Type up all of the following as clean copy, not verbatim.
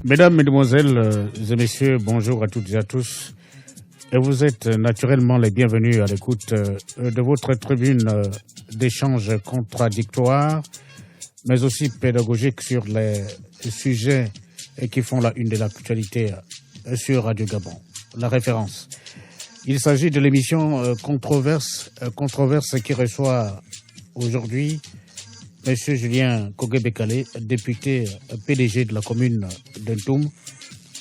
Mesdames, Mesdemoiselles et Messieurs, bonjour à toutes et à tous. Et vous êtes naturellement les bienvenus à l'écoute de votre tribune d'échanges contradictoires, mais aussi pédagogiques sur les sujets qui font la une de l'actualité sur Radio Gabon. La référence. Il s'agit de l'émission Controverse qui reçoit aujourd'hui M. Julien Kogué-Bekale, député PDG de la commune d'Ntoum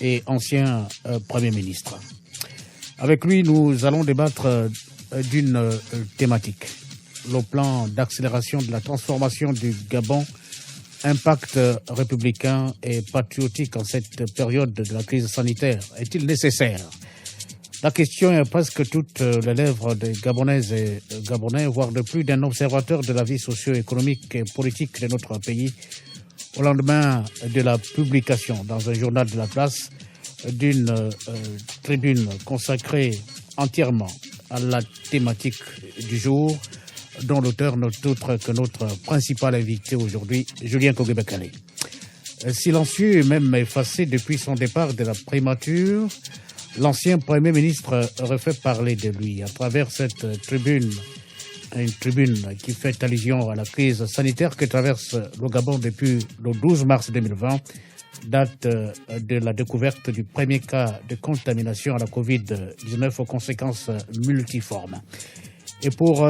et ancien Premier ministre. Avec lui, nous allons débattre d'une thématique. Le plan d'accélération de la transformation du Gabon, impact républicain et patriotique en cette période de la crise sanitaire. Est-il nécessaire ? La question est presque toutes les lèvres des Gabonaises et Gabonais, voire de plus d'un observateur de la vie socio-économique et politique de notre pays, au lendemain de la publication dans un journal de la place d'une tribune consacrée entièrement à la thématique du jour, dont l'auteur n'est autre que notre principal invité aujourd'hui, Julien Kogué-Bekale. Silencieux et même effacé depuis son départ de la primature, l'ancien Premier ministre refait parler de lui à travers cette tribune, une tribune qui fait allusion à la crise sanitaire que traverse le Gabon depuis le 12 mars 2020, date de la découverte du premier cas de contamination à la Covid-19 aux conséquences multiformes. Et pour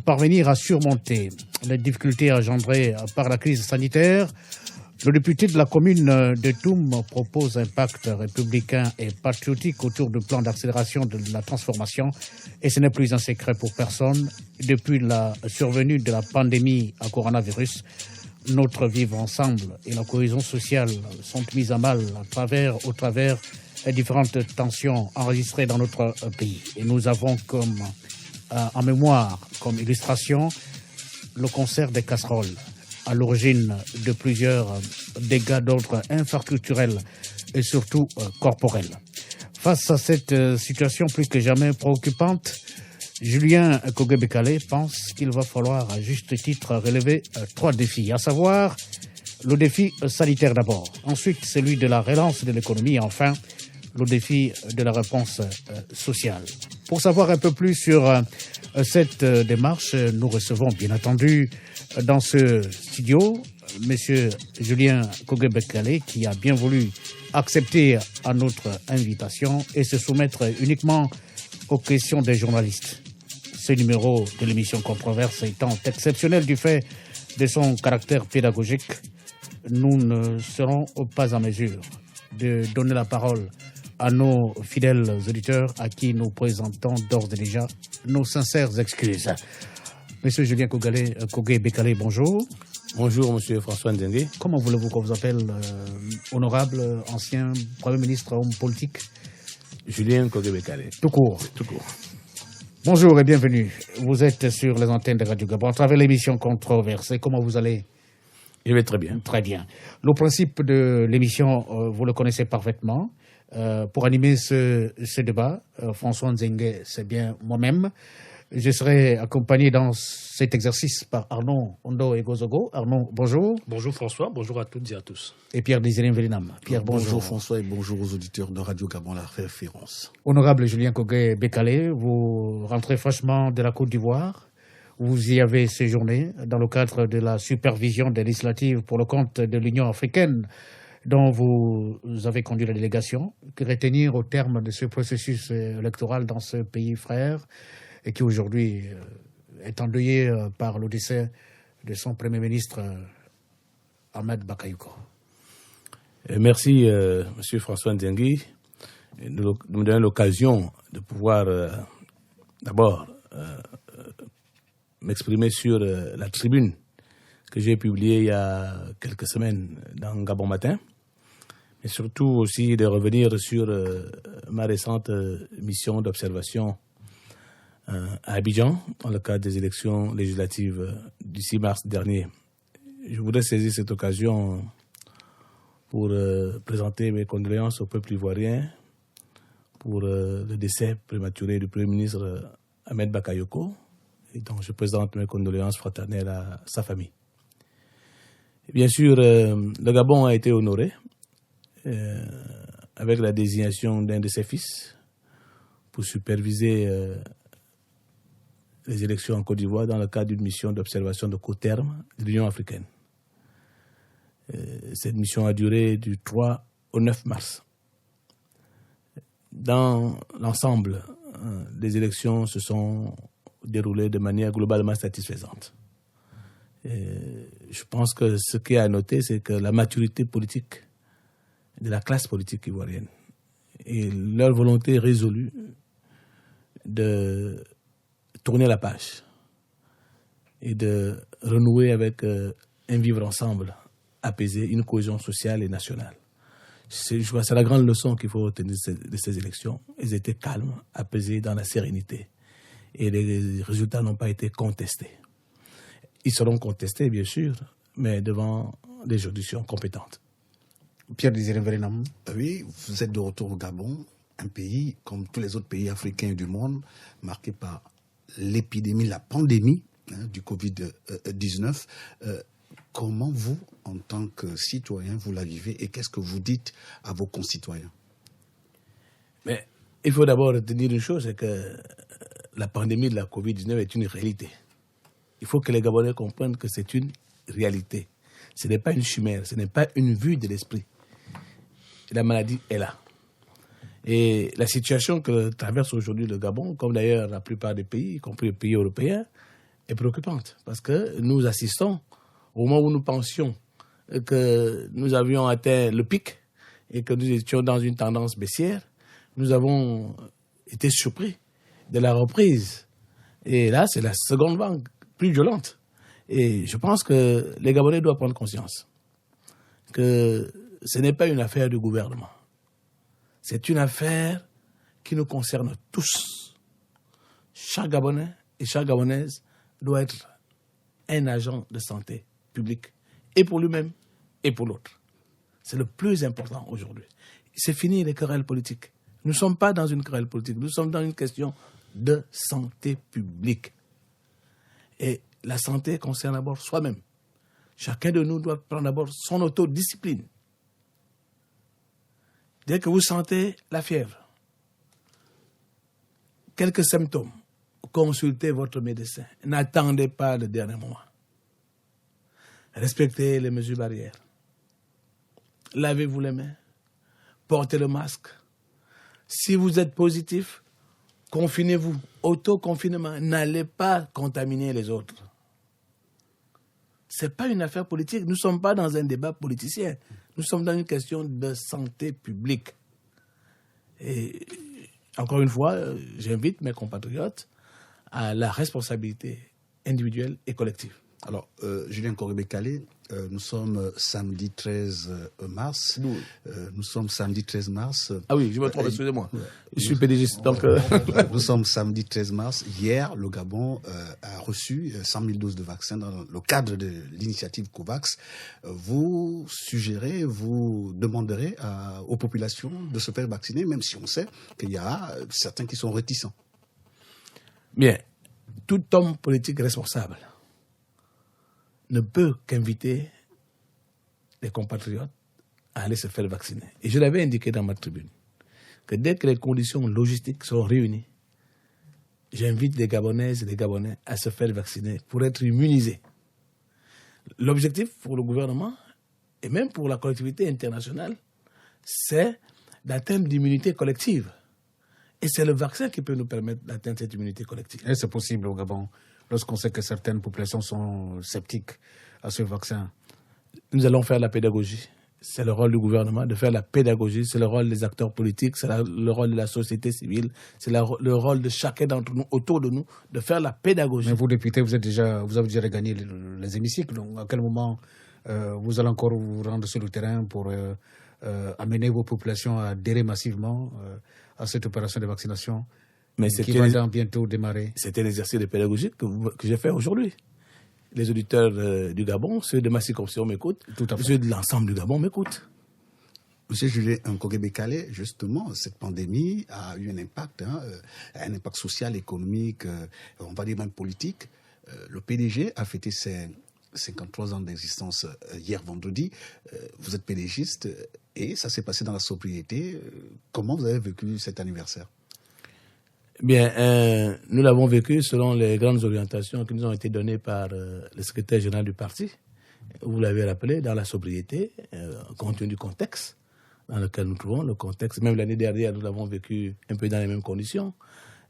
parvenir à surmonter les difficultés engendrées par la crise sanitaire, le député de la commune de Ntoum propose un pacte républicain et patriotique autour du plan d'accélération de la transformation. Et ce n'est plus un secret pour personne. Depuis la survenue de la pandémie à coronavirus, notre vivre ensemble et la cohésion sociale sont mises à mal au travers des différentes tensions enregistrées dans notre pays. Et nous avons en mémoire, comme illustration, le concert des casseroles, à l'origine de plusieurs dégâts d'ordre infrastructurel et surtout corporel. Face à cette situation plus que jamais préoccupante, Julien Kogué-Bekale pense qu'il va falloir à juste titre relever 3 défis, à savoir le défi sanitaire d'abord, ensuite celui de la relance de l'économie et enfin le défi de la réponse sociale. Pour savoir un peu plus sur cette démarche, nous recevons bien entendu dans ce studio M. Julien Kogué-Bekale qui a bien voulu accepter à notre invitation et se soumettre uniquement aux questions des journalistes. Ce numéro de l'émission Controverse étant exceptionnel du fait de son caractère pédagogique, nous ne serons pas en mesure de donner la parole à nos fidèles auditeurs à qui nous présentons d'ores et déjà nos sincères excuses. Monsieur Julien Kogué-Bekale, bonjour. Bonjour, monsieur François Ndengue. Comment voulez-vous qu'on vous appelle, honorable, ancien Premier ministre, homme politique? Julien Kogué-Bekale. Tout court. Tout court. Bonjour et bienvenue. Vous êtes sur les antennes de Radio Gabon à travers l'émission Controverse. Comment vous allez? Je vais très bien. Très bien. Le principe de l'émission, vous le connaissez parfaitement. Pour animer ce débat, François Ndengue, c'est bien moi-même. Je serai accompagné dans cet exercice par Arnaud Ondo et Gozogo. Arnaud, bonjour. Bonjour François, bonjour à toutes et à tous. Et Pierre Désiré Vélinam. Pierre, bonjour. Bonjour François et bonjour aux auditeurs de Radio Gabon, la référence. Honorable Julien Kogué-Bekale, vous rentrez fraîchement de la Côte d'Ivoire. Vous y avez séjourné dans le cadre de la supervision des législatives pour le compte de l'Union africaine, dont vous avez conduit la délégation. Que retenir au terme de ce processus électoral dans ce pays frère et qui aujourd'hui est endeuillé par le décès de son Premier ministre Ahmed Bakayoko. Merci, monsieur François Ndengue, de me donner l'occasion de pouvoir d'abord m'exprimer sur la tribune que j'ai publiée il y a quelques semaines dans Gabon Matin, mais surtout aussi de revenir sur ma récente mission d'observation à Abidjan, dans le cadre des élections législatives du 6 mars dernier. Je voudrais saisir cette occasion pour présenter mes condoléances au peuple ivoirien pour le décès prématuré du Premier ministre Ahmed Bakayoko, et donc je présente mes condoléances fraternelles à sa famille. Et bien sûr, le Gabon a été honoré avec la désignation d'un de ses fils pour superviser les élections en Côte d'Ivoire dans le cadre d'une mission d'observation de court terme de l'Union africaine. Cette mission a duré du 3 au 9 mars. Dans l'ensemble, les élections se sont déroulées de manière globalement satisfaisante. Je pense que ce qu'il y a à noter, c'est que la maturité politique de la classe politique ivoirienne et leur volonté résolue de tourner la page et de renouer avec un vivre ensemble apaisé, une cohésion sociale et nationale. Je crois que c'est la grande leçon qu'il faut retenir de ces élections. Elles étaient calmes, apaisées, dans la sérénité. Et les résultats n'ont pas été contestés. Ils seront contestés, bien sûr, mais devant des juridictions compétentes. Pierre-Désiré Mverenam. Oui, vous êtes de retour au Gabon, un pays, comme tous les autres pays africains du monde, marqué par l'épidémie, la pandémie du Covid-19. Comment vous, en tant que citoyen, vous la vivez et qu'est-ce que vous dites à vos concitoyens? Mais il faut d'abord retenir une chose, c'est que la pandémie de la Covid-19 est une réalité. Il faut que les Gabonais comprennent que c'est une réalité. Ce n'est pas une chimère, ce n'est pas une vue de l'esprit. La maladie est là. Et la situation que traverse aujourd'hui le Gabon, comme d'ailleurs la plupart des pays, y compris les pays européens, est préoccupante. Parce que nous assistons, au moment où nous pensions que nous avions atteint le pic et que nous étions dans une tendance baissière, nous avons été surpris de la reprise. Et là, c'est la seconde vague, plus violente. Et je pense que les Gabonais doivent prendre conscience que ce n'est pas une affaire du gouvernement. C'est une affaire qui nous concerne tous. Chaque Gabonais et chaque Gabonaise doit être un agent de santé publique, et pour lui-même, et pour l'autre. C'est le plus important aujourd'hui. C'est fini les querelles politiques. Nous ne sommes pas dans une querelle politique, nous sommes dans une question de santé publique. Et la santé concerne d'abord soi-même. Chacun de nous doit prendre d'abord son autodiscipline. Dès que vous sentez la fièvre, quelques symptômes, consultez votre médecin. N'attendez pas le dernier moment. Respectez les mesures barrières. Lavez-vous les mains. Portez le masque. Si vous êtes positif, confinez-vous. Autoconfinement. N'allez pas contaminer les autres. Ce n'est pas une affaire politique. Nous ne sommes pas dans un débat politicien. Nous sommes dans une question de santé publique. Et encore une fois, j'invite mes compatriotes à la responsabilité individuelle et collective. Alors, Julien Koribé-Kalé, nous sommes samedi 13 mars. Nous sommes samedi 13 mars. Ah oui, je me trompe, excusez-moi. Je suis PDGiste, donc... Nous sommes samedi 13 mars. Hier, le Gabon a reçu 100 000 doses de vaccins dans le cadre de l'initiative COVAX. Vous suggérez, vous demanderez aux populations de se faire vacciner, même si on sait qu'il y a certains qui sont réticents. Bien, tout homme politique responsable ne peut qu'inviter les compatriotes à aller se faire vacciner. Et je l'avais indiqué dans ma tribune, que dès que les conditions logistiques sont réunies, j'invite les Gabonaises et les Gabonais à se faire vacciner pour être immunisés. L'objectif pour le gouvernement, et même pour la collectivité internationale, c'est d'atteindre l'immunité collective. Et c'est le vaccin qui peut nous permettre d'atteindre cette immunité collective. Et c'est possible au Gabon, lorsqu'on sait que certaines populations sont sceptiques à ce vaccin. Nous allons faire la pédagogie. C'est le rôle du gouvernement de faire la pédagogie. C'est le rôle des acteurs politiques, c'est le rôle de la société civile, c'est le rôle de chacun d'entre nous, autour de nous, de faire la pédagogie. Mais vous, députés, vous avez déjà gagné les hémicycles. Donc à quel moment vous allez encore vous rendre sur le terrain pour amener vos populations à adhérer massivement à cette opération de vaccination qui va bientôt démarrer? C'était l'exercice de pédagogie que j'ai fait aujourd'hui. Les auditeurs du Gabon, ceux de ma circonscription m'écoutent, ceux de l'ensemble du Gabon m'écoutent. Monsieur Julien Koribé-Kalé, justement, cette pandémie a eu un impact social, économique, on va dire même politique. Le PDG a fêté ses 53 ans d'existence hier vendredi. Vous êtes PDGiste et ça s'est passé dans la sobriété. Comment vous avez vécu cet anniversaire? Bien, nous l'avons vécu selon les grandes orientations qui nous ont été données par le secrétaire général du parti. Vous l'avez rappelé, dans la sobriété, compte tenu du contexte dans lequel nous trouvons, le contexte, même l'année dernière, nous l'avons vécu un peu dans les mêmes conditions.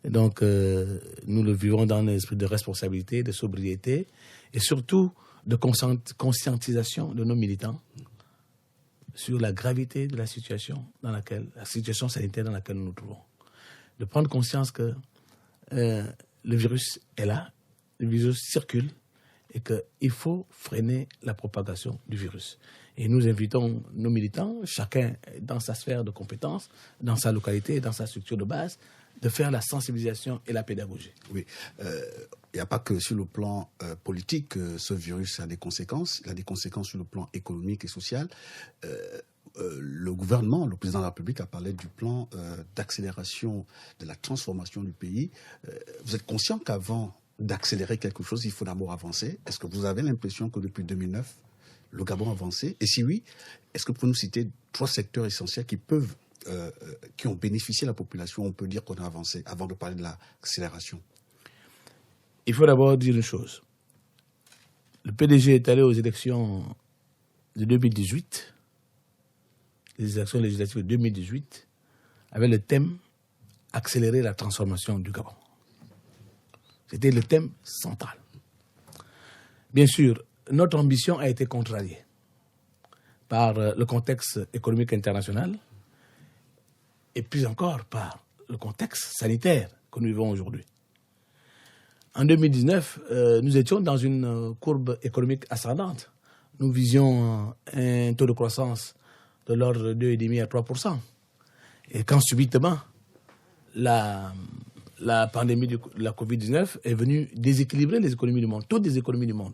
Et donc, nous le vivons dans un esprit de responsabilité, de sobriété, et surtout de conscientisation de nos militants sur la gravité de la situation sanitaire dans laquelle nous nous trouvons. De prendre conscience que le virus est là, le virus circule, et qu'il faut freiner la propagation du virus. Et nous invitons nos militants, chacun dans sa sphère de compétences, dans sa localité, dans sa structure de base, de faire la sensibilisation et la pédagogie. Oui, il n'y a pas que sur le plan politique que ce virus a des conséquences. Il a des conséquences sur le plan économique et social. Le gouvernement, le président de la République a parlé du plan d'accélération de la transformation du pays. Vous êtes conscient qu'avant d'accélérer quelque chose, il faut d'abord avancer. Est-ce que vous avez l'impression que depuis 2009, le Gabon a avancé? Et si oui, est-ce que vous pouvez nous citer 3 secteurs essentiels qui ont bénéficié à la population? On peut dire qu'on a avancé avant de parler de l'accélération. Il faut d'abord dire une chose. Le PDG est allé aux élections de 2018, les élections législatives de 2018, avec le thème « Accélérer la transformation du Gabon ». C'était le thème central. Bien sûr, notre ambition a été contrariée par le contexte économique international et plus encore par le contexte sanitaire que nous vivons aujourd'hui. En 2019, nous étions dans une courbe économique ascendante. Nous visions un taux de croissance de l'ordre de 2,5 à 3%. Et quand subitement, la pandémie de la Covid-19 est venue déséquilibrer les économies du monde, toutes les économies du monde.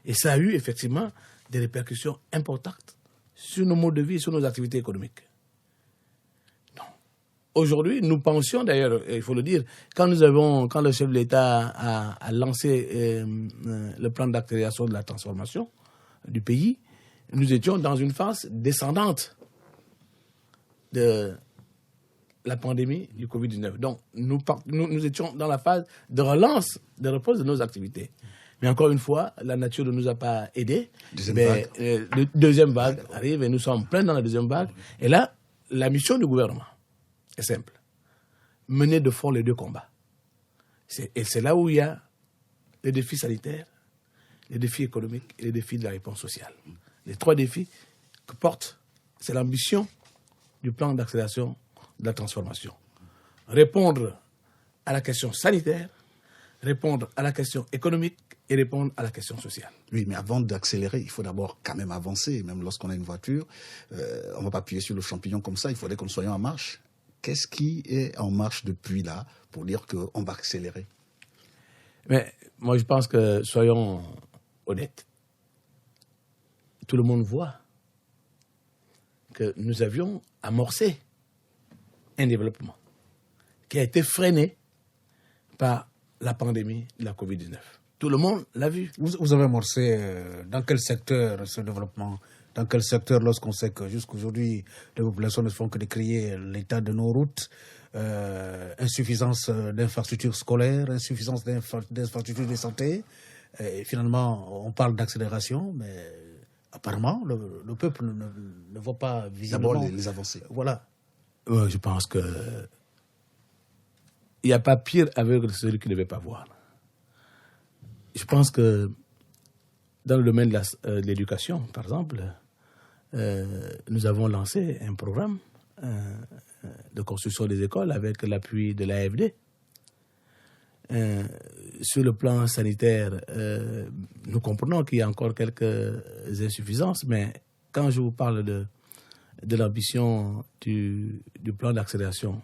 Et ça a eu effectivement des répercussions importantes sur nos modes de vie et sur nos activités économiques. Donc, aujourd'hui, nous pensions d'ailleurs, il faut le dire, quand le chef de l'État a lancé le plan d'accélération de la transformation du pays, nous étions dans une phase descendante de la pandémie du Covid-19. Donc, nous étions dans la phase de relance, de reprise de nos activités. Mais encore une fois, la nature ne nous a pas aidés. Deuxième vague arrive et nous sommes pleins dans la deuxième vague. Et là, la mission du gouvernement est simple. Mener de front les 2 combats. Et c'est là où il y a les défis sanitaires, les défis économiques et les défis de la réponse sociale. Les 3 défis que porte, c'est l'ambition du plan d'accélération de la transformation. Répondre à la question sanitaire, répondre à la question économique et répondre à la question sociale. Oui, mais avant d'accélérer, il faut d'abord quand même avancer. Même lorsqu'on a une voiture, on ne va pas appuyer sur le champignon comme ça, il faudrait que nous soyons en marche. Qu'est-ce qui est en marche depuis là pour dire qu'on va accélérer? Mais moi, je pense que, soyons honnêtes, tout le monde voit que nous avions amorcé un développement qui a été freiné par la pandémie de la Covid-19. Tout le monde l'a vu. Vous avez amorcé dans quel secteur ce développement? Dans quel secteur, lorsqu'on sait que jusqu'aujourd'hui, les populations ne font que décrier l'état de nos routes, insuffisance d'infrastructures scolaires, insuffisance d'infrastructures de santé, et finalement, on parle d'accélération, mais apparemment, le peuple ne voit pas visiblement... D'abord, les avancées. Voilà. Je pense que il n'y a pas pire aveugle que celui qui ne veut pas voir. Je pense que dans le domaine de l'éducation, par exemple, nous avons lancé un programme de construction des écoles avec l'appui de l'AFD. Sur le plan sanitaire, nous comprenons qu'il y a encore quelques insuffisances, mais quand je vous parle de l'ambition du plan d'accélération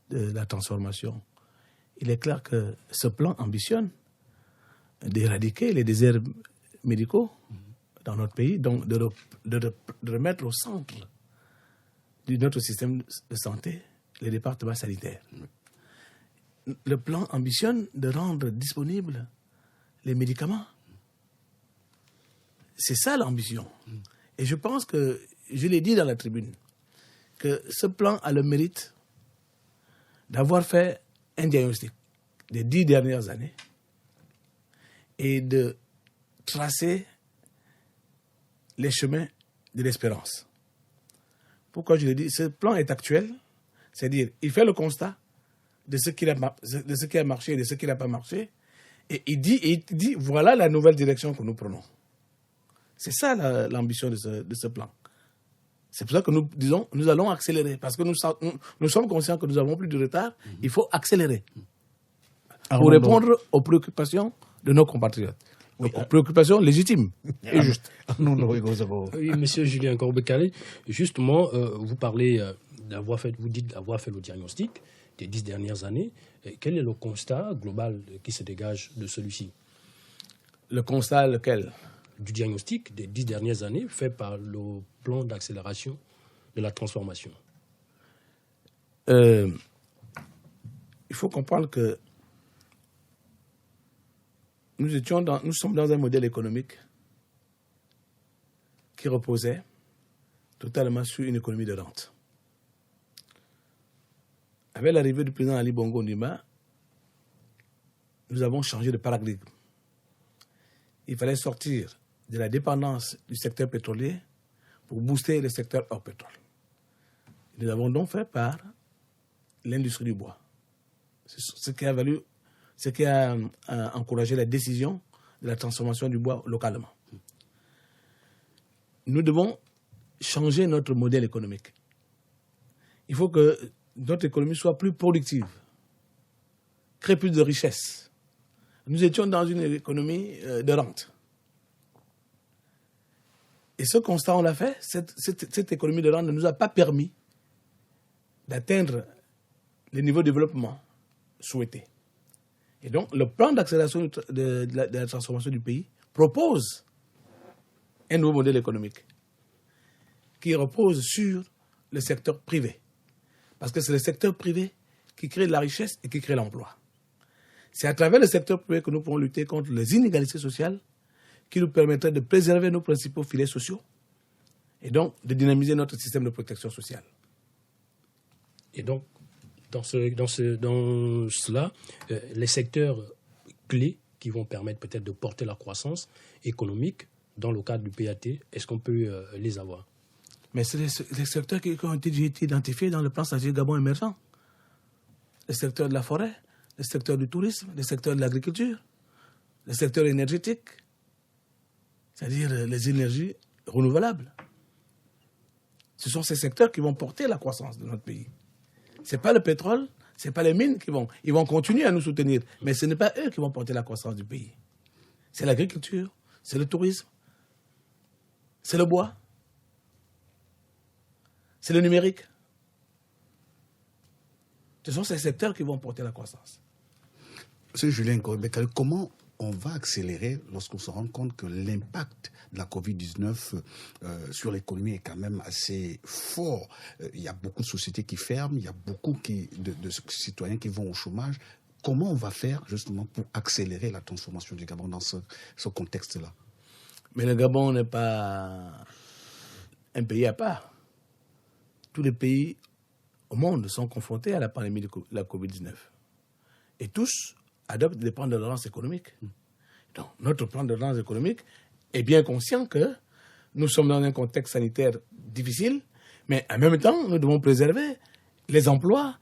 de la transformation, il est clair que ce plan ambitionne d'éradiquer les déserts médicaux dans notre pays, donc de remettre au centre de notre système de santé les départements sanitaires. Le plan ambitionne de rendre disponibles les médicaments. C'est ça l'ambition. Et je pense qu'il je l'ai dit dans la tribune, que ce plan a le mérite d'avoir fait un diagnostic des 10 dernières années et de tracer les chemins de l'espérance. Pourquoi je le dis? Ce plan est actuel, c'est-à-dire il fait le constat de ce qui a marché et de ce qui n'a pas marché, et il dit voilà la nouvelle direction que nous prenons. C'est ça l'ambition de ce plan. C'est pour ça que nous disons nous allons accélérer, parce que nous sommes conscients que nous avons plus de retard, il faut accélérer pour répondre aux préoccupations de nos compatriotes. Oui, aux préoccupations légitimes et justes. Oui, monsieur Julien Korbekale, justement, vous parlez vous dites d'avoir fait le diagnostic des 10 dernières années. Quel est le constat global qui se dégage de celui-ci? Le constat lequel? Du diagnostic des 10 dernières années fait par le plan d'accélération de la transformation. Il faut comprendre que nous sommes dans un modèle économique qui reposait totalement sur une économie de rente. Avec l'arrivée du président Ali Bongo Ondimba, nous avons changé de paradigme. Il fallait sortir de la dépendance du secteur pétrolier pour booster le secteur hors pétrole. Nous avons donc fait par l'industrie du bois. C'est ce qui a encouragé la décision de la transformation du bois localement. Nous devons changer notre modèle économique. Il faut que notre économie soit plus productive, crée plus de richesses. Nous étions dans une économie de rente. Et ce constat, on l'a fait, cette économie de rente ne nous a pas permis d'atteindre les niveaux de développement souhaités. Et donc, le plan d'accélération de la transformation du pays propose un nouveau modèle économique qui repose sur le secteur privé. Parce que c'est le secteur privé qui crée de la richesse et qui crée l'emploi. C'est à travers le secteur privé que nous pourrons lutter contre les inégalités sociales qui nous permettraient de préserver nos principaux filets sociaux et donc de dynamiser notre système de protection sociale. Et donc, dans cela, les secteurs clés qui vont permettre peut-être de porter la croissance économique dans le cadre du PAT, est-ce qu'on peut les avoir? Mais c'est les secteurs qui ont été identifiés dans le plan stratégique Gabon émergent. Le secteur de la forêt, le secteur du tourisme, le secteur de l'agriculture, le secteur énergétique, c'est-à-dire les énergies renouvelables. Ce sont ces secteurs qui vont porter la croissance de notre pays. Ce n'est pas le pétrole, ce n'est pas les mines ils vont continuer à nous soutenir, mais ce n'est pas eux qui vont porter la croissance du pays. C'est l'agriculture, c'est le tourisme, c'est le bois, c'est le numérique. Ce sont ces secteurs qui vont porter la croissance. Monsieur Julien Korbekale, comment on va accélérer lorsqu'on se rend compte que l'impact de la Covid-19 sur l'économie est quand même assez fort? Il y a beaucoup de sociétés qui ferment, il y a beaucoup de citoyens qui vont au chômage. Comment on va faire justement pour accélérer la transformation du Gabon dans ce contexte-là? Mais le Gabon n'est pas un pays à part. Tous les pays au monde sont confrontés à la pandémie de la Covid-19. Et tous adoptent des plans de relance économique. Donc, notre plan de relance économique est bien conscient que nous sommes dans un contexte sanitaire difficile, mais en même temps, nous devons préserver les emplois,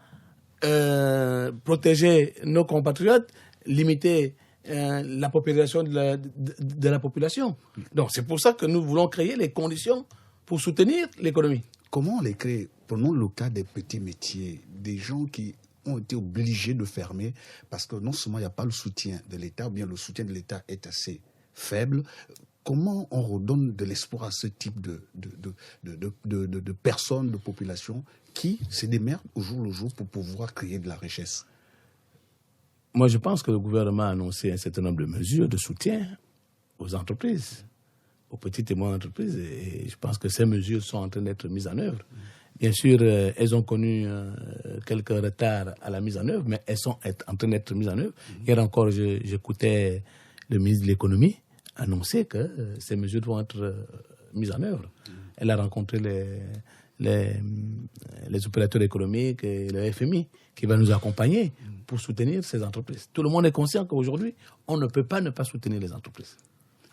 protéger nos compatriotes, limiter la paupérisation de la population. Donc, c'est pour ça que nous voulons créer les conditions pour soutenir l'économie. Comment on les crée? Prenons le cas des petits métiers, des gens qui ont été obligés de fermer parce que non seulement il n'y a pas le soutien de l'État, ou bien le soutien de l'État est assez faible. Comment on redonne de l'espoir à ce type de personnes, de populations qui se démerdent au jour le jour pour pouvoir créer de la richesse? Moi, je pense que le gouvernement a annoncé un certain nombre de mesures de soutien aux entreprises, aux petites et moyennes entreprises, et je pense que ces mesures sont en train d'être mises en œuvre. Bien sûr, elles ont connu quelques retards à la mise en œuvre, mais elles sont en train d'être mises en œuvre. Hier encore, j'écoutais le ministre de l'économie annoncer que ces mesures vont être mises en œuvre. elle a rencontré les opérateurs économiques et le FMI qui va nous accompagner pour soutenir ces entreprises. Tout le monde est conscient qu'aujourd'hui, on ne peut pas ne pas soutenir les entreprises.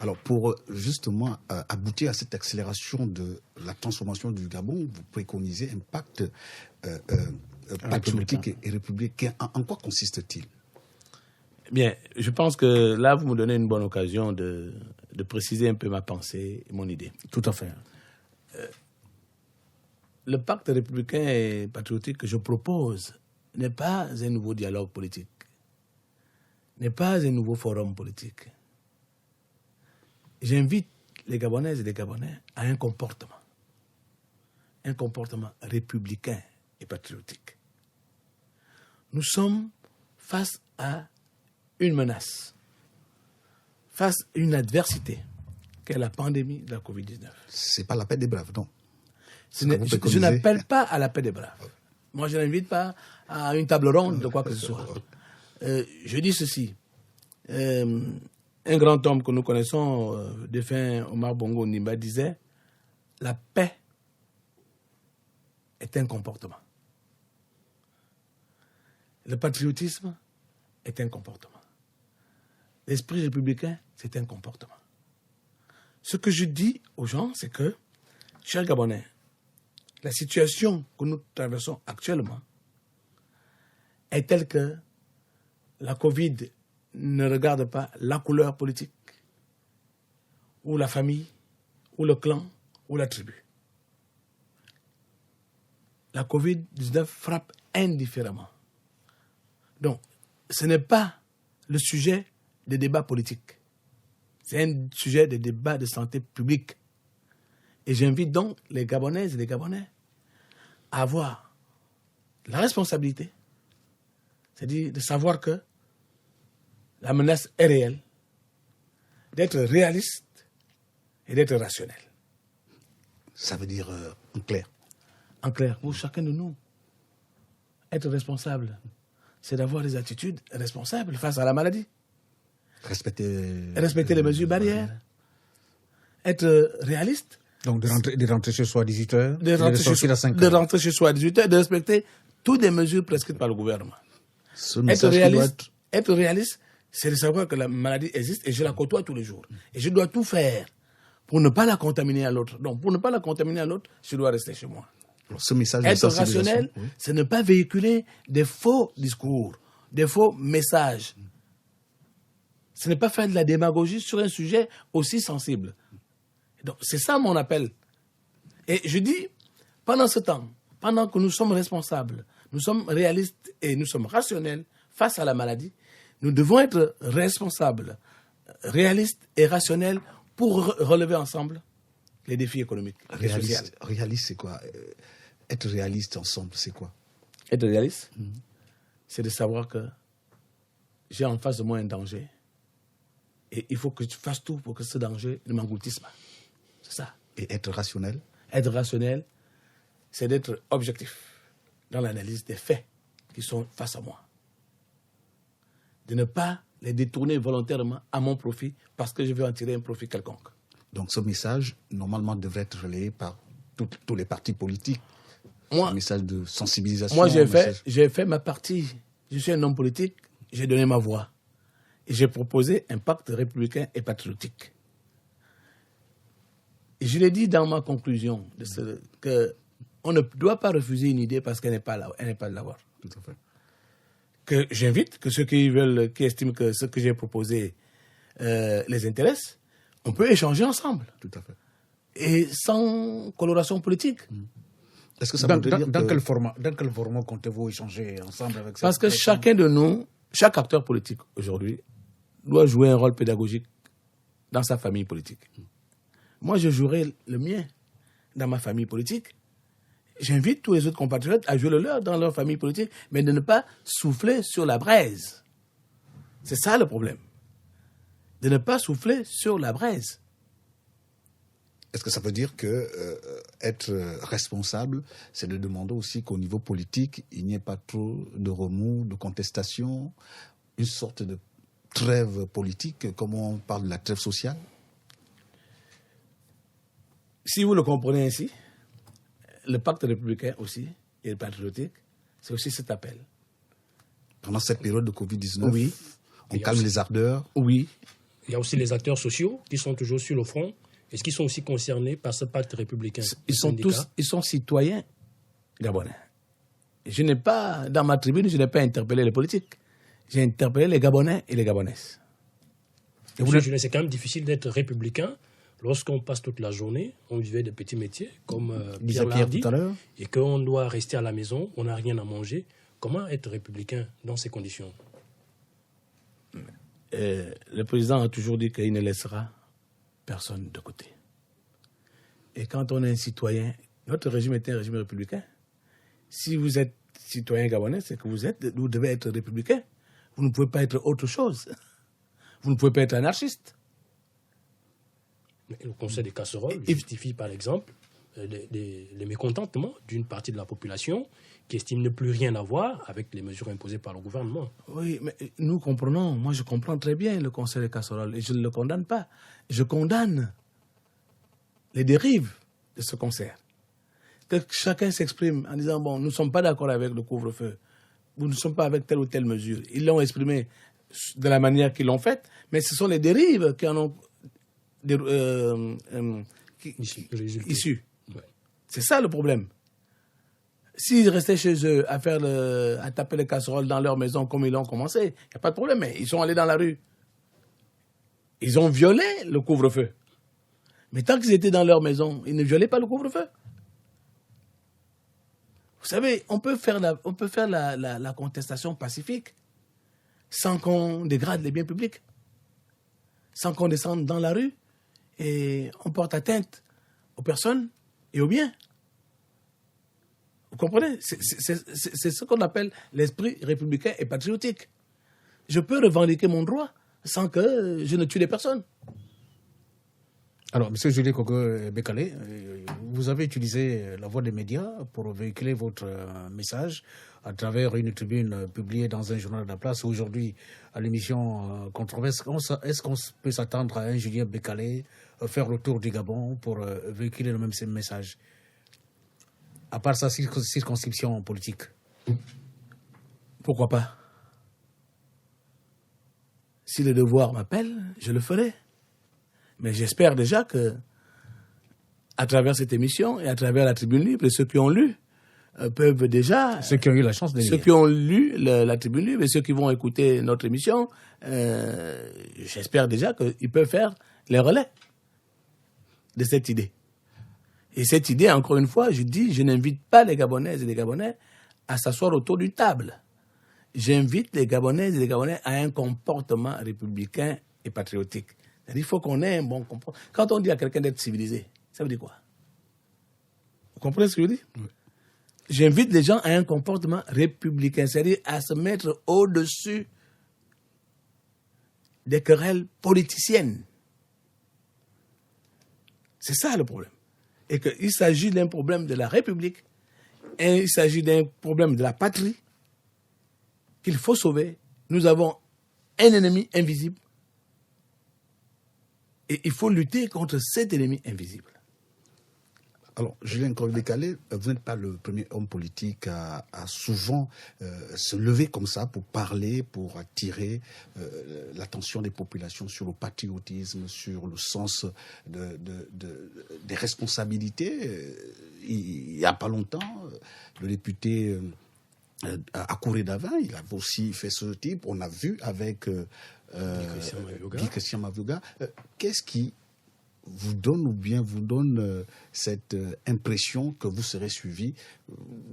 Alors, pour justement aboutir à cette accélération de la transformation du Gabon, vous préconisez un pacte patriotique et républicain. En quoi consiste-t-il? Bien, je pense que là, vous me donnez une bonne occasion de préciser un peu ma pensée et mon idée. Tout à fait. Le pacte républicain et patriotique que je propose n'est pas un nouveau dialogue politique, n'est pas un nouveau forum politique. J'invite les Gabonaises et les Gabonais à un comportement républicain et patriotique. Nous sommes face à une menace, face à une adversité, qu'est la pandémie de la Covid-19. C'est pas la paix des braves, non? Je n'appelle pas à la paix des braves. Moi, je n'invite pas à une table ronde de quoi que ce soit. Je dis ceci. Un grand homme que nous connaissons, défunt Omar Bongo Nimba, disait « La paix est un comportement. Le patriotisme est un comportement. L'esprit républicain, c'est un comportement. » Ce que je dis aux gens, c'est que, chers Gabonais, la situation que nous traversons actuellement est telle que la Covid ne regarde pas la couleur politique, ou la famille, ou le clan, ou la tribu. La Covid-19 frappe indifféremment. Donc, ce n'est pas le sujet des débats politiques. C'est un sujet de débat de santé publique. Et j'invite donc les Gabonaises et les Gabonais à avoir la responsabilité, c'est-à-dire de savoir que la menace est réelle, d'être réaliste et d'être rationnel. Ça veut dire en clair? En clair, pour chacun de nous, être responsable, c'est d'avoir des attitudes responsables face à la maladie. Respecter les mesures barrières. Être réaliste. Donc de rentrer chez soi à 18h, de rentrer chez soi à 18h, de respecter toutes les mesures prescrites par le gouvernement. Être réaliste, c'est de savoir que la maladie existe et je la côtoie tous les jours. Et je dois tout faire pour ne pas la contaminer à l'autre. Donc, pour ne pas la contaminer à l'autre, je dois rester chez moi. Alors, ce message être rationnel, oui, c'est ne pas véhiculer des faux discours, des faux messages. Ce n'est pas faire de la démagogie sur un sujet aussi sensible. Donc, c'est ça mon appel. Et je dis, pendant ce temps, pendant que nous sommes responsables, nous sommes réalistes et nous sommes rationnels face à la maladie, nous devons être responsables, réalistes et rationnels pour relever ensemble les défis économiques et sociaux. Réaliste, c'est quoi? Être réaliste ensemble, c'est quoi? Être réaliste, c'est de savoir que j'ai en face de moi un danger et il faut que je fasse tout pour que ce danger ne m'engloutisse pas. C'est ça. Et être rationnel? Être rationnel, c'est d'être objectif dans l'analyse des faits qui sont face à moi. De ne pas les détourner volontairement à mon profit parce que je veux en tirer un profit quelconque. Donc ce message, normalement, devrait être relayé par tous les partis politiques. Un message de sensibilisation. Moi, j'ai fait ma partie. Je suis un homme politique, j'ai donné ma voix. Et j'ai proposé un pacte républicain et patriotique. Et je l'ai dit dans ma conclusion qu'on ne doit pas refuser une idée parce qu'elle n'est pas là, elle n'est pas de l'avoir. Tout à fait. Que j'invite, que ceux qui veulent, qui estiment que ce que j'ai proposé les intéresse, on peut échanger ensemble. Tout à fait. Et sans coloration politique. Est-ce que ça dans quel format comptez-vous échanger ensemble avec Parce que chacun de nous, chaque acteur politique aujourd'hui, doit jouer un rôle pédagogique dans sa famille politique. Moi, je jouerai le mien dans ma famille politique. J'invite tous les autres compatriotes à jouer le leur dans leur famille politique, mais de ne pas souffler sur la braise. C'est ça le problème. De ne pas souffler sur la braise. Est-ce que ça veut dire que être responsable, c'est de demander aussi qu'au niveau politique, il n'y ait pas trop de remous, de contestation, une sorte de trêve politique, comme on parle de la trêve sociale? Si vous le comprenez ainsi, le pacte républicain aussi, et patriotique, c'est aussi cet appel. Pendant cette période de Covid-19, oui. On calme les ardeurs. Oui. Il y a aussi les acteurs sociaux qui sont toujours sur le front. Est-ce qu'ils sont aussi concernés par ce pacte républicain? Ils sont citoyens gabonais. Dans ma tribune, je n'ai pas interpellé les politiques. J'ai interpellé les Gabonais et les Gabonaises. C'est quand même difficile d'être républicain lorsqu'on passe toute la journée, on vivait des petits métiers, comme Pierre l'a dit, et qu'on doit rester à la maison, on n'a rien à manger. Comment être républicain dans ces conditions? Le président a toujours dit qu'il ne laissera personne de côté. Et quand on est un citoyen, notre régime est un régime républicain. Si vous êtes citoyen gabonais, c'est que vous devez être républicain. Vous ne pouvez pas être autre chose. Vous ne pouvez pas être anarchiste. Le Conseil des casseroles justifie, par exemple, les mécontentements d'une partie de la population qui estime ne plus rien avoir avec les mesures imposées par le gouvernement. Oui, mais nous comprenons. Moi, je comprends très bien le Conseil des casseroles et je ne le condamne pas. Je condamne les dérives de ce concert. Que chacun s'exprime en disant, bon, nous ne sommes pas d'accord avec le couvre-feu. Nous ne sommes pas avec telle ou telle mesure. Ils l'ont exprimé de la manière qu'ils l'ont faite, mais ce sont les dérives qui en ont issues. Ouais. C'est ça le problème. S'ils restaient chez eux à taper les casseroles dans leur maison comme ils l'ont commencé, il n'y a pas de problème, mais ils sont allés dans la rue. Ils ont violé le couvre-feu. Mais tant qu'ils étaient dans leur maison, ils ne violaient pas le couvre-feu. Vous savez, on peut faire la contestation pacifique sans qu'on dégrade les biens publics, sans qu'on descende dans la rue et on porte atteinte aux personnes et aux biens. Vous comprenez? C'est ce qu'on appelle l'esprit républicain et patriotique. Je peux revendiquer mon droit sans que je ne tue les personnes. Alors, M. Julien Kogo-Bekale, vous avez utilisé la voix des médias pour véhiculer votre message à travers une tribune publiée dans un journal de la place. Aujourd'hui, à l'émission Controverse, est-ce qu'on peut s'attendre à un Julien Bekale faire le tour du Gabon pour véhiculer le même message, à part sa circonscription politique? Pourquoi pas? Si le devoir m'appelle, je le ferai. Mais j'espère déjà que, à travers cette émission et à travers la Tribune Libre, et ceux qui ont lu peuvent déjà... Ceux qui ont eu la chance de lire. Ceux qui ont lu la Tribune Libre et ceux qui vont écouter notre émission, j'espère déjà qu'ils peuvent faire les relais de cette idée. Et cette idée, encore une fois, je dis, je n'invite pas les Gabonaises et les Gabonais à s'asseoir autour d'une table. J'invite les Gabonaises et les Gabonais à un comportement républicain et patriotique. Il faut qu'on ait un bon comportement. Quand on dit à quelqu'un d'être civilisé, ça veut dire quoi? Vous comprenez ce que je dis? Oui. J'invite les gens à un comportement républicain, c'est-à-dire à se mettre au-dessus des querelles politiciennes. C'est ça le problème. Et qu'il s'agit d'un problème de la République, et il s'agit d'un problème de la patrie qu'il faut sauver. Nous avons un ennemi invisible. Et il faut lutter contre cet ennemi invisible. Alors, Julien Kogo-Bekale, vous n'êtes pas le premier homme politique à souvent se lever comme ça pour parler, pour attirer l'attention des populations sur le patriotisme, sur le sens des responsabilités. Il n'y a pas longtemps, le député Akouré Davin, il a aussi fait ce type. On a vu avec... Guy Christian Mavioga. Qu'est-ce qui vous donne cette impression que vous serez suivi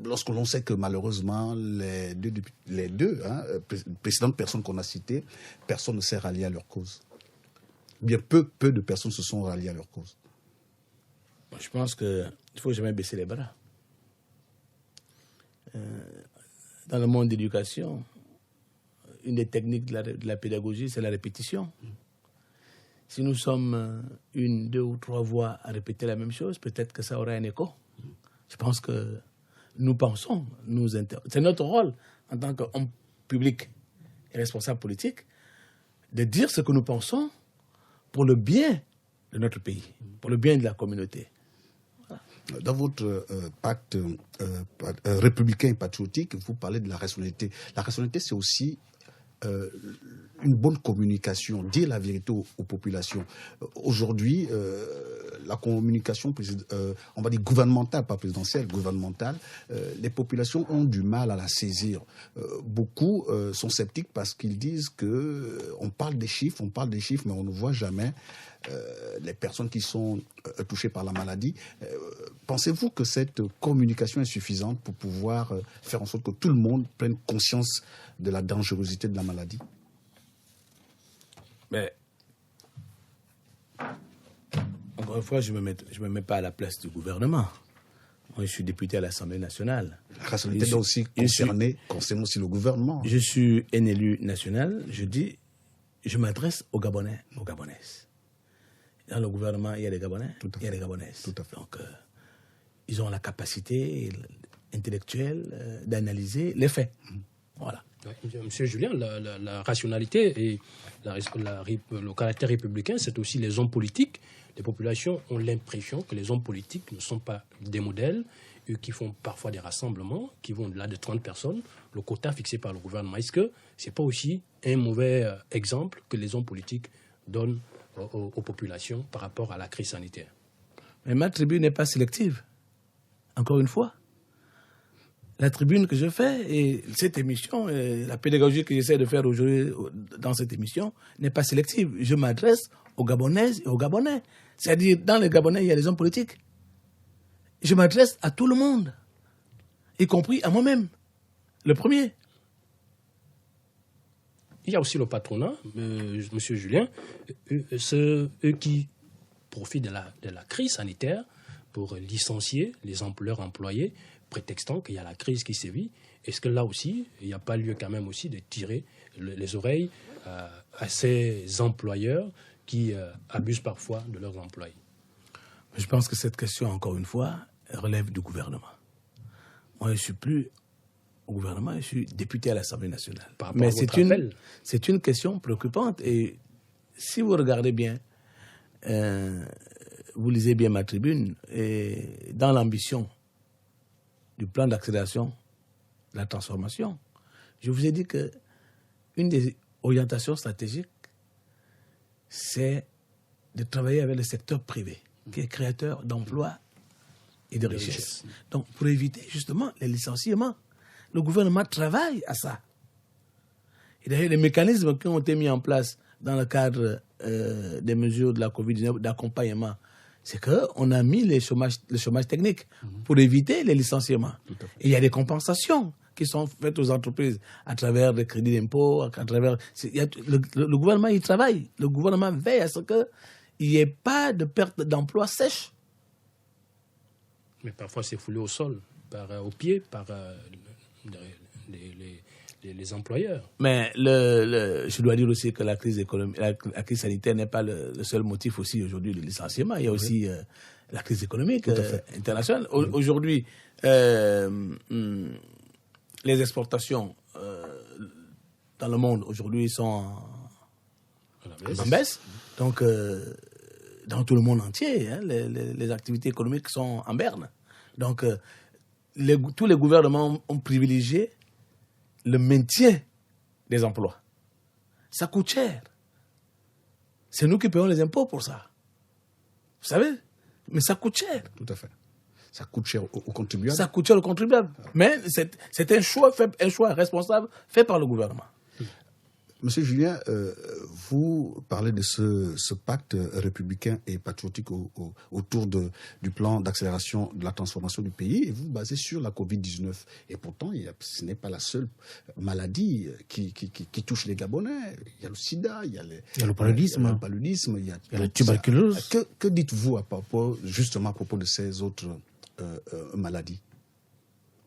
lorsque l'on sait que malheureusement les deux précédentes personnes qu'on a citées, personne ne s'est rallié à leur cause. Bien peu de personnes se sont ralliées à leur cause. Je pense qu'il ne faut jamais baisser les bras. Dans le monde de l'éducation, une des techniques de la pédagogie, c'est la répétition. Si nous sommes 1, 2 ou 3 voix à répéter la même chose, peut-être que ça aura un écho. Je pense que nous pensons, c'est notre rôle en tant qu'homme public et responsable politique de dire ce que nous pensons pour le bien de notre pays, pour le bien de la communauté. Dans votre pacte républicain et patriotique, vous parlez de la rationalité. La rationalité, c'est aussi une bonne communication, dire la vérité aux populations. Aujourd'hui, la communication, on va dire gouvernementale, pas présidentielle, gouvernementale, les populations ont du mal à la saisir. Beaucoup sont sceptiques parce qu'ils disent que on parle des chiffres, mais on ne voit jamais les personnes qui sont touchées par la maladie. Pensez-vous que cette communication est suffisante pour pouvoir faire en sorte que tout le monde prenne conscience de la dangerosité de la maladie? Mais, encore une fois, je me mets pas à la place du gouvernement. Moi, je suis député à l'Assemblée nationale. La rationalité doit aussi concerner aussi le gouvernement. Je suis un élu national. Je m'adresse aux Gabonais, aux Gabonaises. Dans le gouvernement, il y a des Gabonais, il y a des Gabonaises. Tout à fait. Donc, ils ont la capacité intellectuelle d'analyser les faits. Voilà. Monsieur Julien, la rationalité et le caractère républicain, c'est aussi les hommes politiques. Les populations ont l'impression que les hommes politiques ne sont pas des modèles, eux qui font parfois des rassemblements, qui vont au-delà de 30 personnes, le quota fixé par le gouvernement. Est-ce que ce n'est pas aussi un mauvais exemple que les hommes politiques donnent aux populations par rapport à la crise sanitaire? Mais ma tribune n'est pas sélective. Encore une fois. La tribune que je fais et cette émission, la pédagogie que j'essaie de faire aujourd'hui dans cette émission n'est pas sélective. Je m'adresse aux Gabonaises et aux Gabonais. C'est-à-dire, dans les Gabonais, il y a des hommes politiques. Je m'adresse à tout le monde, y compris à moi-même, le premier. Il y a aussi le patronat, monsieur Julien, eux qui profitent de la crise sanitaire pour licencier leurs employés, prétextant qu'il y a la crise qui sévit. Est-ce que là aussi, il n'y a pas lieu quand même aussi de tirer les oreilles à ces employeurs qui abusent parfois de leurs employés? Je pense que cette question, encore une fois, relève du gouvernement. Moi, je ne suis plus au gouvernement, je suis député à l'Assemblée nationale. Mais c'est une question préoccupante. Et si vous regardez bien, vous lisez bien ma tribune, et dans l'ambition du plan d'accélération de la transformation, je vous ai dit que une des orientations stratégiques, c'est de travailler avec le secteur privé, qui est créateur d'emplois et de richesses. Donc, pour éviter justement les licenciements, le gouvernement travaille à ça. Et d'ailleurs, les mécanismes qui ont été mis en place dans le cadre des mesures de la Covid-19 d'accompagnement, c'est qu'on a mis le chômage technique pour éviter les licenciements. Et il y a des compensations qui sont faites aux entreprises à travers des crédits d'impôt, le gouvernement y travaille. Le gouvernement veille à ce qu'il n'y ait pas de perte d'emploi sèche. Mais parfois c'est foulé au sol, au pied, par les employeurs. Mais je dois dire aussi que la crise sanitaire n'est pas le seul motif aussi aujourd'hui de licenciement. Il y a aussi la crise économique internationale. Aujourd'hui, les exportations dans le monde aujourd'hui sont en baisse. Donc, dans tout le monde entier, les activités économiques sont en berne. Donc, tous les gouvernements ont privilégié le maintien des emplois. Ça coûte cher. C'est nous qui payons les impôts pour ça. Vous savez? Mais ça coûte cher. Tout à fait. Ça coûte cher aux contribuables. Ça coûte cher aux contribuables. Mais c'est un choix responsable fait par le gouvernement. Monsieur Julien, vous parlez de ce pacte républicain et patriotique autour du plan d'accélération de la transformation du pays, et vous basez sur la Covid-19. Et pourtant, ce n'est pas la seule maladie qui touche les Gabonais. Il y a le sida, il y a le paludisme, il y a la tuberculose. Que dites-vous justement à propos de ces autres maladies?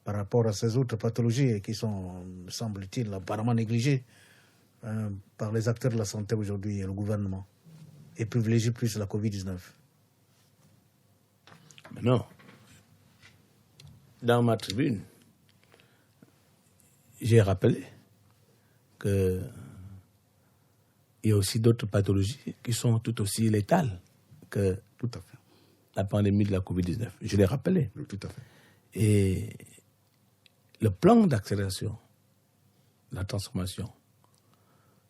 Par rapport à ces autres pathologies qui sont, semble-t-il, apparemment négligées par les acteurs de la santé aujourd'hui et le gouvernement, et privilégie plus la Covid-19. Mais non. Dans ma tribune, j'ai rappelé qu'il y a aussi d'autres pathologies qui sont tout aussi létales que tout à fait la pandémie de la Covid-19. Je l'ai rappelé. Oui, tout à fait. Et le plan d'accélération, la transformation,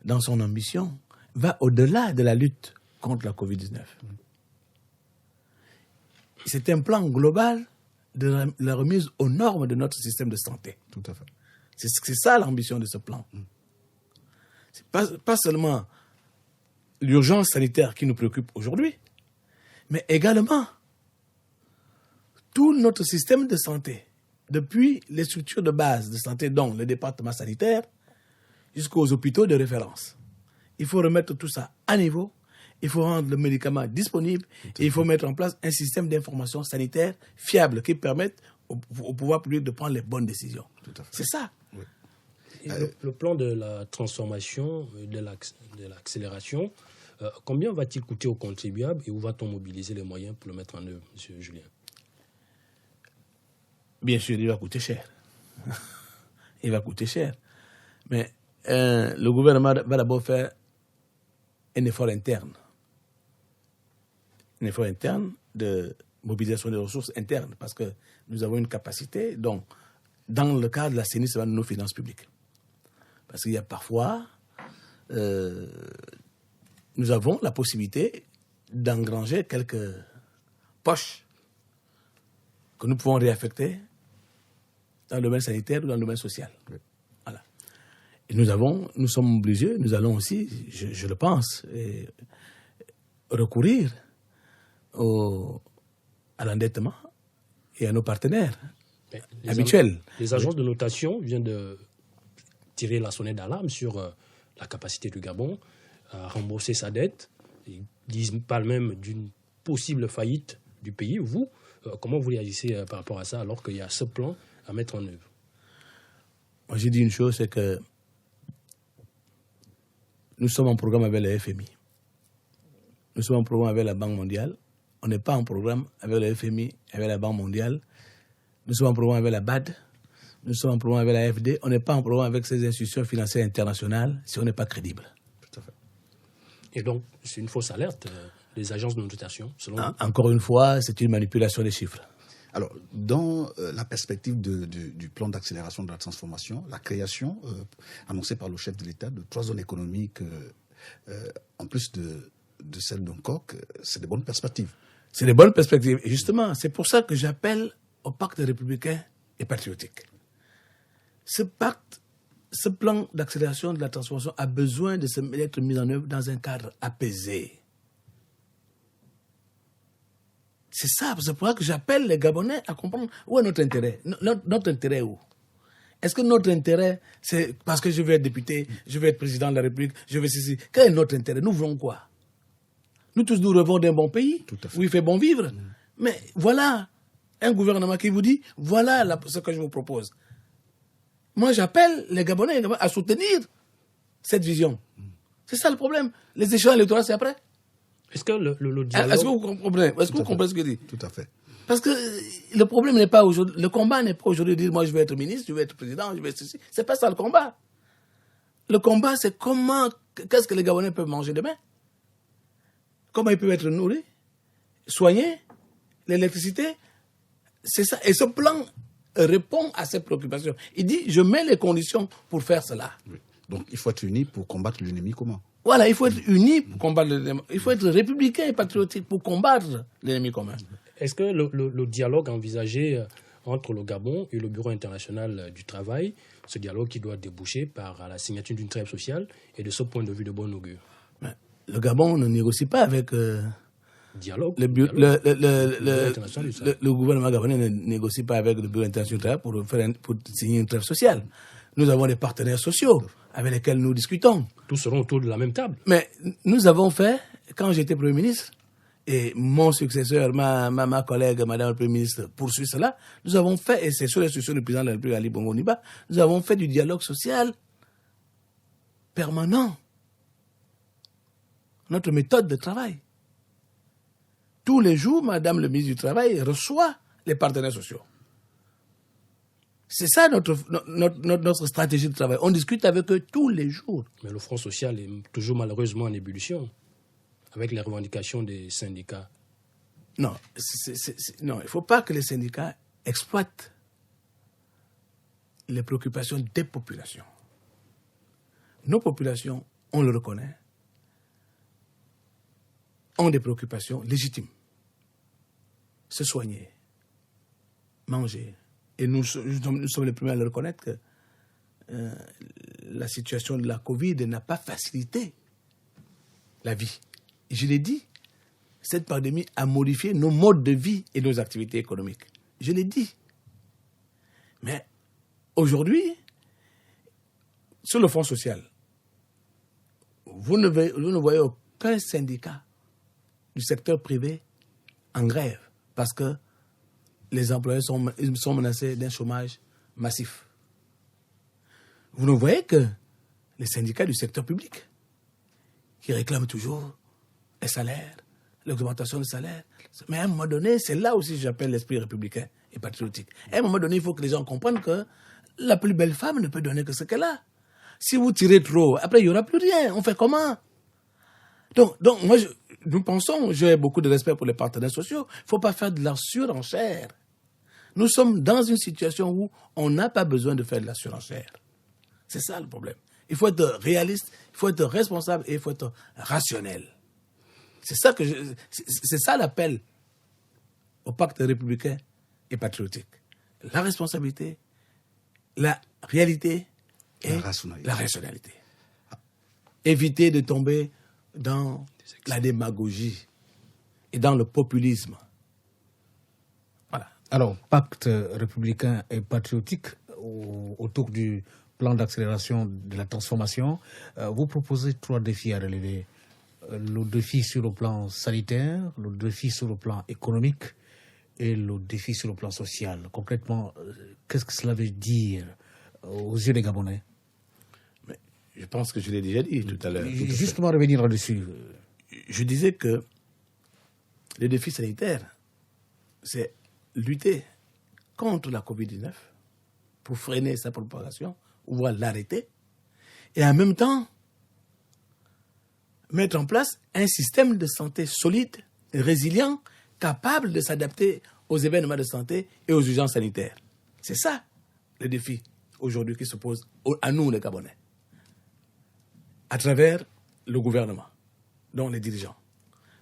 dans son ambition, va au-delà de la lutte contre la Covid-19. C'est un plan global de la remise aux normes de notre système de santé. Tout à fait. C'est ça l'ambition de ce plan. C'est pas seulement l'urgence sanitaire qui nous préoccupe aujourd'hui, mais également tout notre système de santé, depuis les structures de base de santé, dont le département sanitaire, jusqu'aux hôpitaux de référence. Il faut remettre tout ça à niveau, il faut rendre le médicament disponible, et il faut mettre en place un système d'information sanitaire fiable qui permette au pouvoir public de prendre les bonnes décisions. C'est ça. Oui. Et le plan de la transformation, de l'accélération, combien va-t-il coûter aux contribuables et où va-t-on mobiliser les moyens pour le mettre en œuvre, M. Julien? Bien sûr, il va coûter cher. Il va coûter cher. Mais le gouvernement va d'abord faire un effort interne. Un effort interne de mobilisation des ressources internes, parce que nous avons une capacité, donc, dans le cadre de l'assainissement de nos finances publiques. Parce qu'il y a parfois, nous avons la possibilité d'engranger quelques poches que nous pouvons réaffecter dans le domaine sanitaire ou dans le domaine social. Voilà. Et nous sommes obligés, nous allons aussi, je le pense, recourir à l'endettement et à nos partenaires habituels. Les agences de notation viennent de tirer la sonnette d'alarme sur la capacité du Gabon à rembourser sa dette. Ils parlent même d'une possible faillite du pays. Vous, comment vous réagissez par rapport à ça alors qu'il y a ce plan à mettre en œuvre? Moi, j'ai dit une chose, c'est que nous sommes en programme avec le FMI. Nous sommes en programme avec la Banque mondiale. On n'est pas en programme avec le FMI, avec la Banque mondiale. Nous sommes en programme avec la BAD. Nous sommes en programme avec la FD. On n'est pas en programme avec ces institutions financières internationales si on n'est pas crédible. Tout à fait. Et donc, c'est une fausse alerte des agences de notation, selon vous? Encore une fois, c'est une manipulation des chiffres. Alors, dans la perspective du plan d'accélération de la transformation, la création annoncée par le chef de l'État de 3 zones économiques, en plus de celle d'Ongkok, c'est de bonnes perspectives. C'est des bonnes perspectives. Et justement, c'est pour ça que j'appelle au pacte républicain et patriotique. Ce pacte, ce plan d'accélération de la transformation a besoin d'être mis en œuvre dans un cadre apaisé. C'est ça, c'est pour ça que j'appelle les Gabonais à comprendre où est notre intérêt. Notre intérêt est où? Est-ce que notre intérêt, c'est parce que je veux être député, je veux être président de la République, je veux ceci? Quel est notre intérêt? Nous voulons quoi? Nous tous, nous rêvons d'un bon pays où il fait bon vivre. Mais voilà un gouvernement qui vous dit, voilà ce que je vous propose. Moi, j'appelle les Gabonais à soutenir cette vision. C'est ça le problème. Les échéances électorales, c'est après. Est-ce que le dialogue... Est-ce que vous comprenez? Est-ce que vous comprenez ce que je dis? Tout à fait. Parce que le problème n'est pas aujourd'hui, le combat n'est pas aujourd'hui de dire moi je veux être ministre, je veux être président, je veux être ceci. C'est pas ça le combat. Le combat, c'est qu'est-ce que les Gabonais peuvent manger demain? Comment ils peuvent être nourris, soignés, l'électricité. C'est ça. Et ce plan répond à ces préoccupations. Il dit, je mets les conditions pour faire cela. Oui. Donc, il faut être unis pour combattre l'ennemi commun. Voilà, il faut être unis pour combattre l'ennemi. Il faut être républicain et patriotique pour combattre l'ennemi commun. Est-ce que le dialogue envisagé entre le Gabon et le Bureau international du travail, ce dialogue qui doit déboucher par la signature d'une trêve sociale, est de ce point de vue de bon augure? Le Gabon ne négocie pas avec... Le gouvernement gabonais ne négocie pas avec le Bureau international du travail pour signer une trêve sociale. Nous avons des partenaires sociaux avec lesquels nous discutons. Tous seront autour de la même table. Mais nous avons fait, quand j'étais Premier ministre, et mon successeur, ma collègue, Madame le Premier ministre, poursuit cela, nous avons fait, et c'est sous l'instruction du président de la République, Ali Bongo Ondimba, nous avons fait du dialogue social permanent. Notre méthode de travail. Tous les jours, Madame le ministre du Travail reçoit les partenaires sociaux. C'est ça notre stratégie de travail. On discute avec eux tous les jours. Mais le Front social est toujours malheureusement en ébullition, avec les revendications des syndicats. Non, non, il ne faut pas que les syndicats exploitent les préoccupations des populations. Nos populations, on le reconnaît, ont des préoccupations légitimes. Se soigner, manger. Et nous sommes les premiers à le reconnaître que la situation de la Covid n'a pas facilité la vie. Et je l'ai dit, cette pandémie a modifié nos modes de vie et nos activités économiques. Je l'ai dit. Mais aujourd'hui, sur le front social, vous ne voyez aucun syndicat du secteur privé en grève parce que les employés sont menacés d'un chômage massif. Vous ne voyez que les syndicats du secteur public qui réclament toujours les salaires, l'augmentation des salaires. Mais à un moment donné, c'est là aussi que j'appelle l'esprit républicain et patriotique. À un moment donné, il faut que les gens comprennent que la plus belle femme ne peut donner que ce qu'elle a. Si vous tirez trop, après, il n'y aura plus rien. On fait comment? Donc moi, nous pensons, j'ai beaucoup de respect pour les partenaires sociaux, il ne faut pas faire de la surenchère. Nous sommes dans une situation où on n'a pas besoin de faire de la surenchère. C'est ça le problème. Il faut être réaliste, il faut être responsable et il faut être rationnel. C'est ça l'appel au pacte républicain et patriotique. La responsabilité, la réalité et la rationalité. Éviter de tomber dans la démagogie et dans le populisme. Voilà. Alors, pacte républicain et patriotique autour du plan d'accélération de la transformation, vous proposez 3 défis à relever. Le défi sur le plan sanitaire, le défi sur le plan économique et le défi sur le plan social. Concrètement, qu'est-ce que cela veut dire aux yeux des Gabonais? Mais je pense que je l'ai déjà dit tout à l'heure. Justement, revenir là-dessus. Je disais que le défi sanitaire, c'est lutter contre la Covid-19 pour freiner sa propagation, ou voire l'arrêter, et en même temps mettre en place un système de santé solide, résilient, capable de s'adapter aux événements de santé et aux urgences sanitaires. C'est ça le défi aujourd'hui qui se pose à nous, les Gabonais, à travers le gouvernement, dont les dirigeants.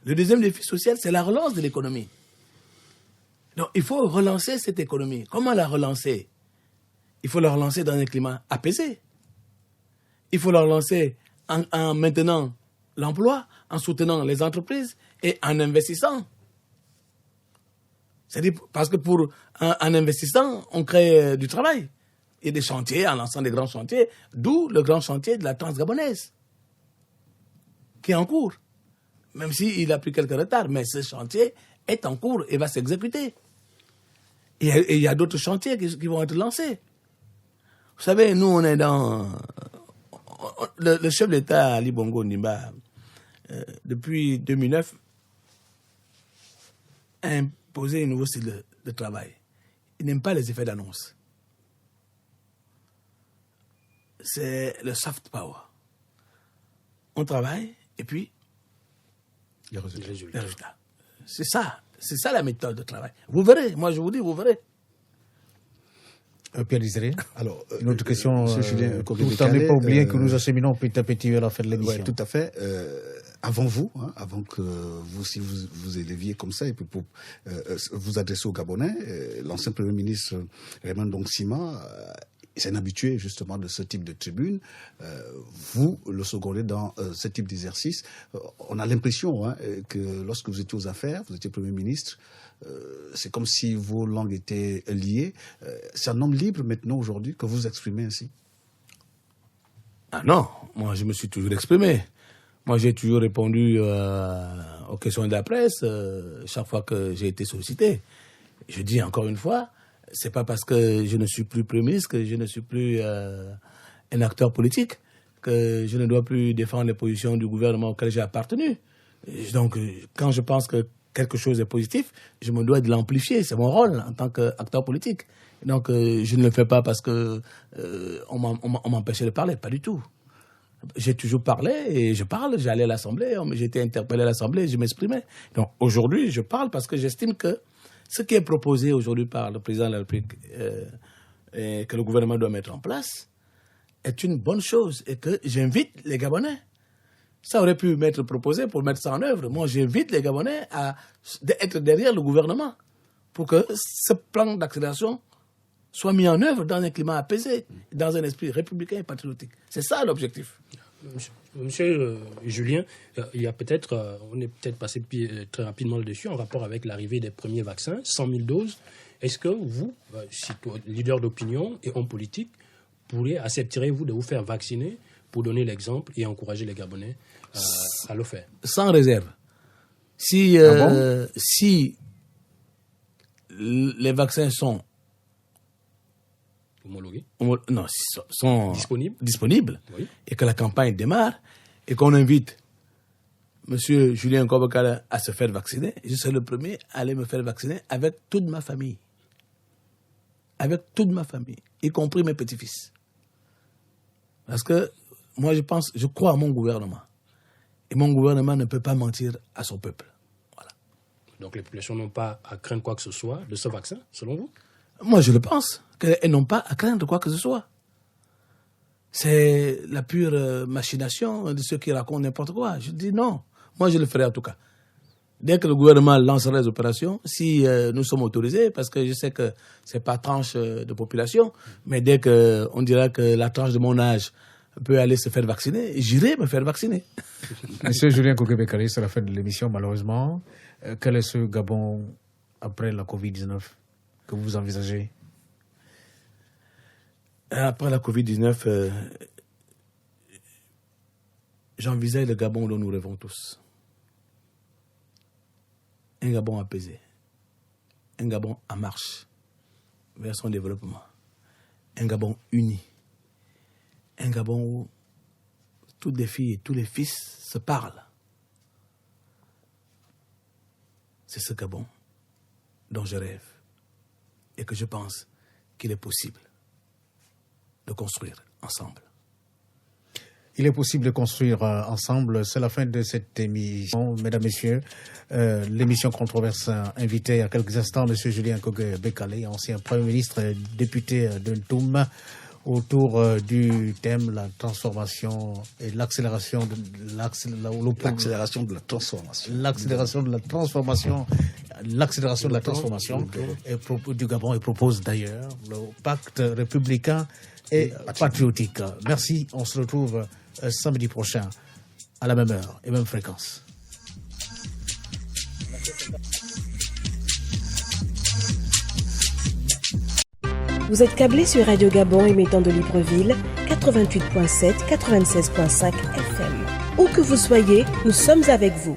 Le deuxième défi social, c'est la relance de l'économie. Donc, il faut relancer cette économie. Comment la relancer? Il faut la relancer dans un climat apaisé. Il faut la relancer en maintenant l'emploi, en soutenant les entreprises et en investissant. C'est-à-dire parce que en investissant, on crée du travail. Il y a des chantiers, en lançant des grands chantiers, d'où le grand chantier de la Transgabonaise, qui est en cours. Même s'il a pris quelques retards, mais ce chantier est en cours et va s'exécuter. Et il y a d'autres chantiers qui vont être lancés. Vous savez, nous, on est dans... Le chef d'État, Ali Bongo Ondimba, depuis 2009, a imposé un nouveau style de travail. Il n'aime pas les effets d'annonce. C'est le soft power. On travaille et puis les résultats. C'est ça la méthode de travail. Vous verrez, moi je vous dis, vous verrez. Pierre Désiré, alors, une autre question. Julien, tout en n'est pas oublié que nous acheminons petit à petit vers la fin de l'émission. Oui, tout à fait. Avant vous, avant que vous aussi vous éleviez comme ça et puis pour vous adresser aux Gabonais, l'ancien Premier ministre Raymond Dongsima c'est un habitué justement de ce type de tribune. Vous le secondez dans ce type d'exercice. On a l'impression que lorsque vous étiez aux affaires, vous étiez Premier ministre, c'est comme si vos langues étaient liées. C'est un homme libre maintenant aujourd'hui que vous exprimez ainsi? Ah non, moi je me suis toujours exprimé. Moi j'ai toujours répondu aux questions de la presse chaque fois que j'ai été sollicité. Je dis encore une fois, c'est pas parce que je ne suis plus Premier ministre que je ne suis plus un acteur politique, que je ne dois plus défendre les positions du gouvernement auquel j'ai appartenu. Donc, quand je pense que quelque chose est positif, je me dois de l'amplifier. C'est mon rôle en tant qu'acteur politique. Donc, je ne le fais pas parce que on m'empêchait de parler, pas du tout. J'ai toujours parlé et je parle. J'allais à l'Assemblée, j'ai été interpellé à l'Assemblée, je m'exprimais. Donc aujourd'hui, je parle parce que j'estime que ce qui est proposé aujourd'hui par le président de la République et que le gouvernement doit mettre en place est une bonne chose et que j'invite les Gabonais. Ça aurait pu m'être proposé pour mettre ça en œuvre. Moi, j'invite les Gabonais à être derrière le gouvernement pour que ce plan d'accélération soit mis en œuvre dans un climat apaisé, dans un esprit républicain et patriotique. C'est ça l'objectif. Monsieur Julien, il y a peut-être, on est peut-être passé très rapidement dessus en rapport avec l'arrivée des premiers vaccins, 100 000 doses. Est-ce que vous, leader d'opinion et homme politique, accepteriez-vous de vous faire vacciner pour donner l'exemple et encourager les Gabonais à le faire? Sans réserve. Si les vaccins sont homologués, sont disponibles oui, et que la campagne démarre et qu'on invite M. Julien Nkobe Kala à se faire vacciner, je serai le premier à aller me faire vacciner avec toute ma famille. Avec toute ma famille, y compris mes petits-fils. Parce que moi, je crois à mon gouvernement. Et mon gouvernement ne peut pas mentir à son peuple. Voilà. Donc les populations n'ont pas à craindre quoi que ce soit de ce vaccin, selon vous? Moi, je le pense, qu'elles n'ont pas à craindre quoi que ce soit. C'est la pure machination de ceux qui racontent n'importe quoi. Je dis non. Moi, je le ferai en tout cas. Dès que le gouvernement lancera les opérations, si nous sommes autorisés, parce que je sais que ce n'est pas tranche de population, mais dès qu'on dira que la tranche de mon âge peut aller se faire vacciner, j'irai me faire vacciner. Monsieur Julien Nkobe Kala, c'est la fin de l'émission, malheureusement. Quel est ce Gabon après la Covid-19 que vous envisagez? Après la Covid-19, j'envisage le Gabon dont nous rêvons tous. Un Gabon apaisé, un Gabon en marche vers son développement, un Gabon uni, un Gabon où toutes les filles et tous les fils se parlent. C'est ce Gabon dont je rêve et que je pense qu'il est possible de construire ensemble. Il est possible de construire ensemble. C'est la fin de cette émission. Mesdames, Messieurs, l'émission Controverse invitait il y a quelques instants M. Julien Nkobe Kala, ancien Premier ministre, député de Ntoum, autour du thème la transformation et l'accélération de la transformation du Gabon et propose d'ailleurs le pacte républicain et patriotique. Merci, on se retrouve samedi prochain à la même heure et même fréquence. Vous êtes câblé sur Radio Gabon émettant de Libreville, 88.7, 96.5 FM. Où que vous soyez, nous sommes avec vous.